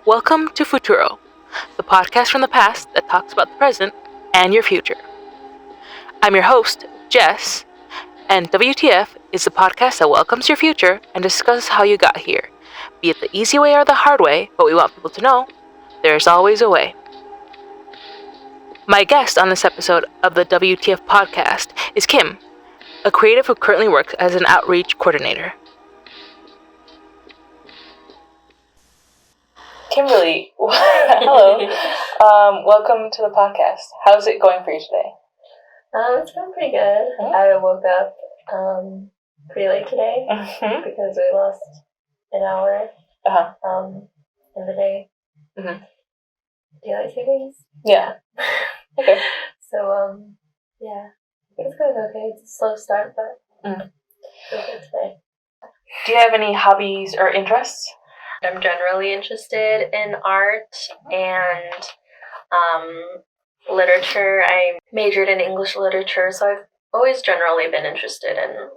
Welcome to Futuro, the podcast from the past that talks about the present and your future. I'm your host, Jess, and WTF is the podcast that welcomes your future and discusses how you got here, be it the easy way or the hard way, but we want people to know there's always a way. My guest on this episode of the WTF podcast is Kim, a creative who currently works as an outreach coordinator. Kimberly, hello. Welcome to the podcast. How's it going for you today? It's going pretty good. I woke up pretty late today because we lost an hour in the day. Daylight savings? Yeah. Okay. So, yeah. It's going okay. It's a slow start, but it's good today. Do you have any hobbies or interests? I'm generally interested in art and literature. I majored in English literature, so I've always generally been interested in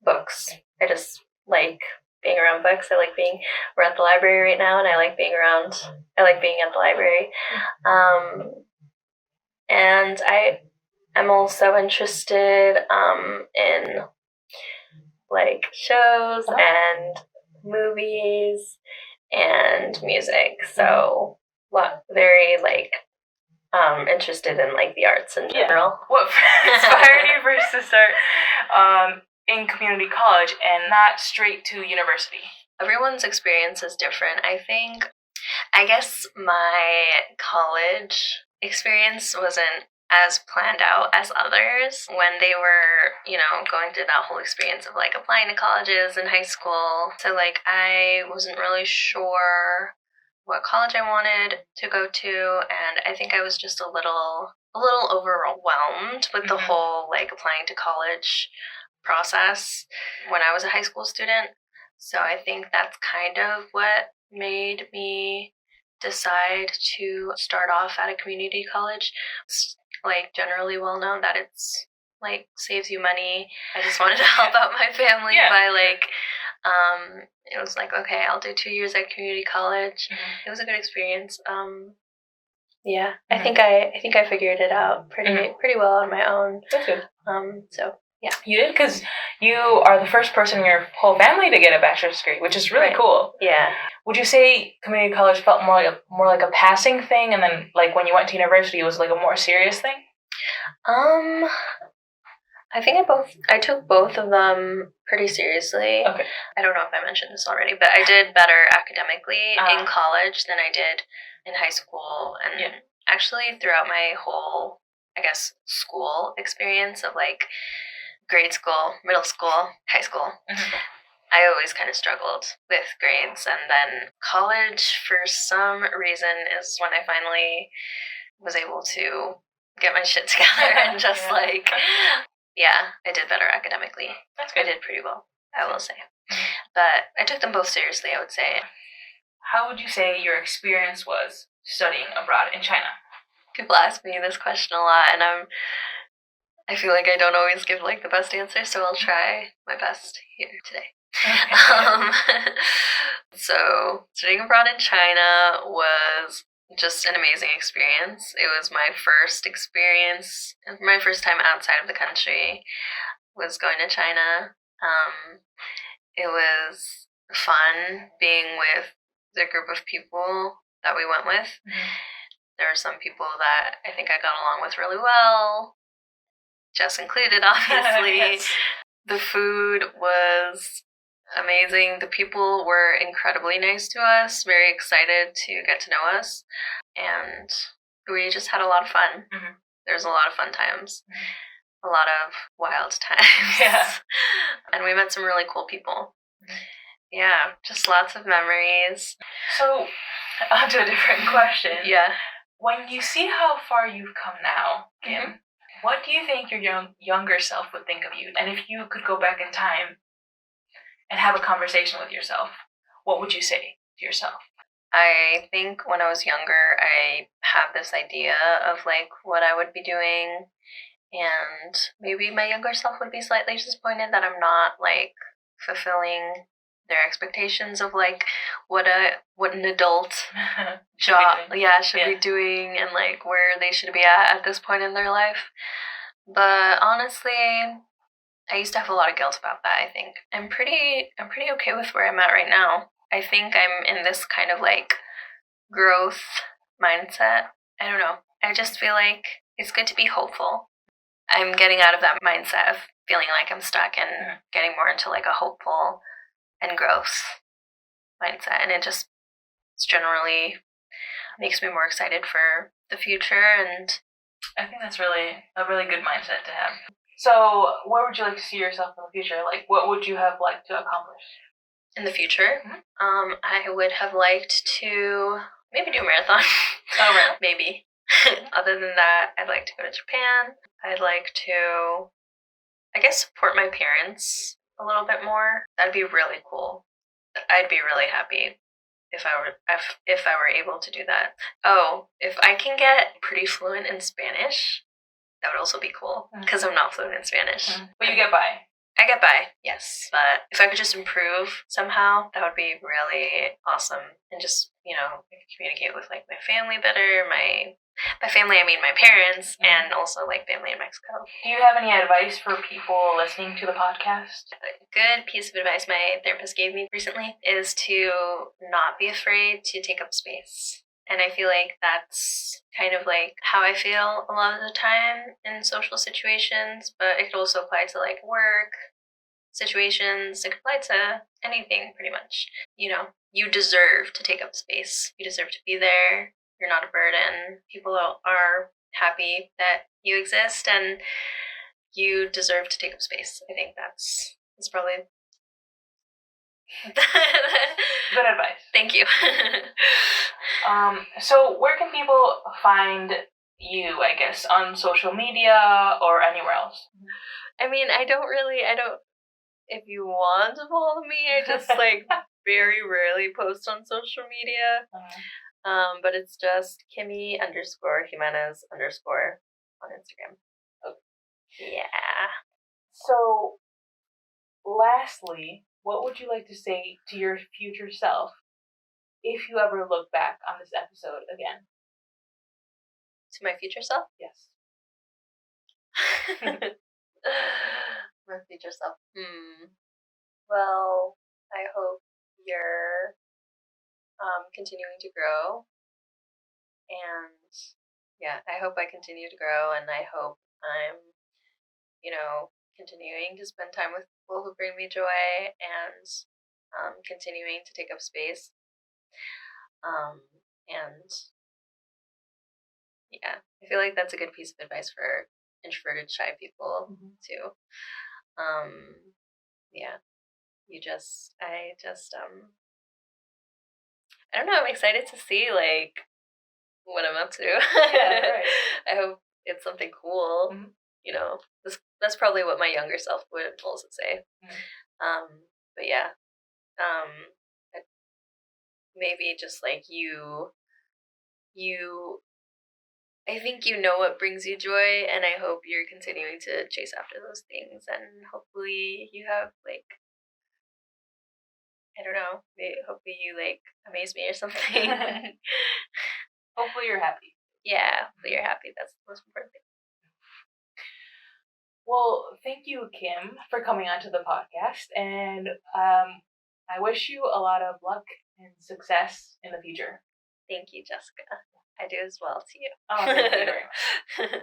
books. I just like being around books. We're at the library right now, and I like being at the library. And I'm also interested in like shows and movies and music. So very interested in the arts in general. What inspired you first to start in community college and not straight to university? Everyone's experience is different. I guess my college experience wasn't as planned out as others when they were, going through that whole experience of applying to colleges in high school. So I wasn't really sure what college I wanted to go to, and I think I was just a little overwhelmed with the whole applying to college process when I was a high school student. So I think that's kind of what made me decide to start off at a community college. It's generally well known that it's saves you money. I just wanted to help out my family by it was okay, I'll do 2 years at community college. It was a good experience. I think I figured it out pretty well on my own. That's good. So yeah. You did, because you are the first person in your whole family to get a bachelor's degree, which is really cool. Yeah. Would you say community college felt more like a passing thing, and then when you went to university, it was a more serious thing? I think I took both of them pretty seriously. Okay. I don't know if I mentioned this already, but I did better academically in college than I did in high school, and actually throughout my whole, I guess, school experience of grade school, middle school, high school. I always kind of struggled with grades, and then college, for some reason, is when I finally was able to get my shit together and just I did better academically. That's good. I did pretty well, I will say. But I took them both seriously, I would say. How would you say your experience was studying abroad in China? People ask me this question a lot, and I feel like I don't always give the best answer, so I'll try my best here today. Okay. So studying abroad in China was just an amazing experience. It was my first experience, my first time outside of the country was going to China. It was fun being with the group of people that we went with. There were some people that I think I got along with really well, Jess included, obviously. Yes. The food was amazing. The people were incredibly nice to us, very excited to get to know us, and we just had a lot of fun. There's a lot of fun times, a lot of wild times. Yeah. And we met some really cool people. Yeah, just lots of memories. So, on to a different question. Yeah. When you see how far you've come now, Kim, what do you think your younger self would think of you? And if you could go back in time and have a conversation with yourself, what would you say to yourself? I think when I was younger, I had this idea of what I would be doing, and maybe my younger self would be slightly disappointed that I'm not fulfilling their expectations of like what an adult Should job be doing. should be doing, and like where they should be at this point in their life. But honestly, I used to have a lot of guilt about that. I think I'm pretty okay with where I'm at right now. I think I'm in this kind of like growth mindset. I don't know. I just feel like it's good to be hopeful. I'm getting out of that mindset of feeling like I'm stuck and getting more into like a hopeful and growth mindset. And it just generally makes me more excited for the future. And I think that's really a really good mindset to have. So, where would you like to see yourself in the future? Like, what would you have liked to accomplish? In the future, I would have liked to maybe do a marathon. Oh, right. Maybe. Other than that, I'd like to go to Japan. I'd like to, I guess, support my parents a little bit more. That'd be really cool. I'd be really happy if I were able to do that. Oh, if I can get pretty fluent in Spanish, that would also be cool, because I'm not fluent in Spanish. But you get by. I get by, yes. But if I could just improve somehow, that would be really awesome. And just, I could communicate with like my family better. By family, I mean my parents, and also like family in Mexico. Do you have any advice for people listening to the podcast? A good piece of advice my therapist gave me recently is to not be afraid to take up space. And I feel like that's kind of like how I feel a lot of the time in social situations, but it could also apply to like work situations. It could apply to anything pretty much. You deserve to take up space. You deserve to be there. You're not a burden. People are happy that you exist, and you deserve to take up space. I think that's probably good advice. Thank you. So where can people find you, I guess, on social media or anywhere else? I mean, I don't, if you want to follow me, I just like very rarely post on social media. But it's just Kimmy_Jimenez_ on Instagram. Okay. Yeah. So, lastly, what would you like to say to your future self if you ever look back on this episode again? To my future self? Yes. My future self. Well, I hope you're continuing to grow. And yeah, I hope I continue to grow, and I hope I'm, continuing to spend time with people who bring me joy, and continuing to take up space. And yeah, I feel like that's a good piece of advice for introverted, shy people too. Yeah, I don't know, I'm excited to see like what I'm up to. Yeah, right. I hope it's something cool. That's probably what my younger self would also say. But yeah, maybe just like you, I think you know what brings you joy, and I hope you're continuing to chase after those things, and hopefully you have like, I don't know, hopefully you like amaze me or something. Hopefully you're happy. Yeah, hopefully you're happy. That's the most important thing. Well, thank you, Kim, for coming onto the podcast, and I wish you a lot of luck and success in the future. Thank you, Jessica. I do as well to you. Oh, thank you very much.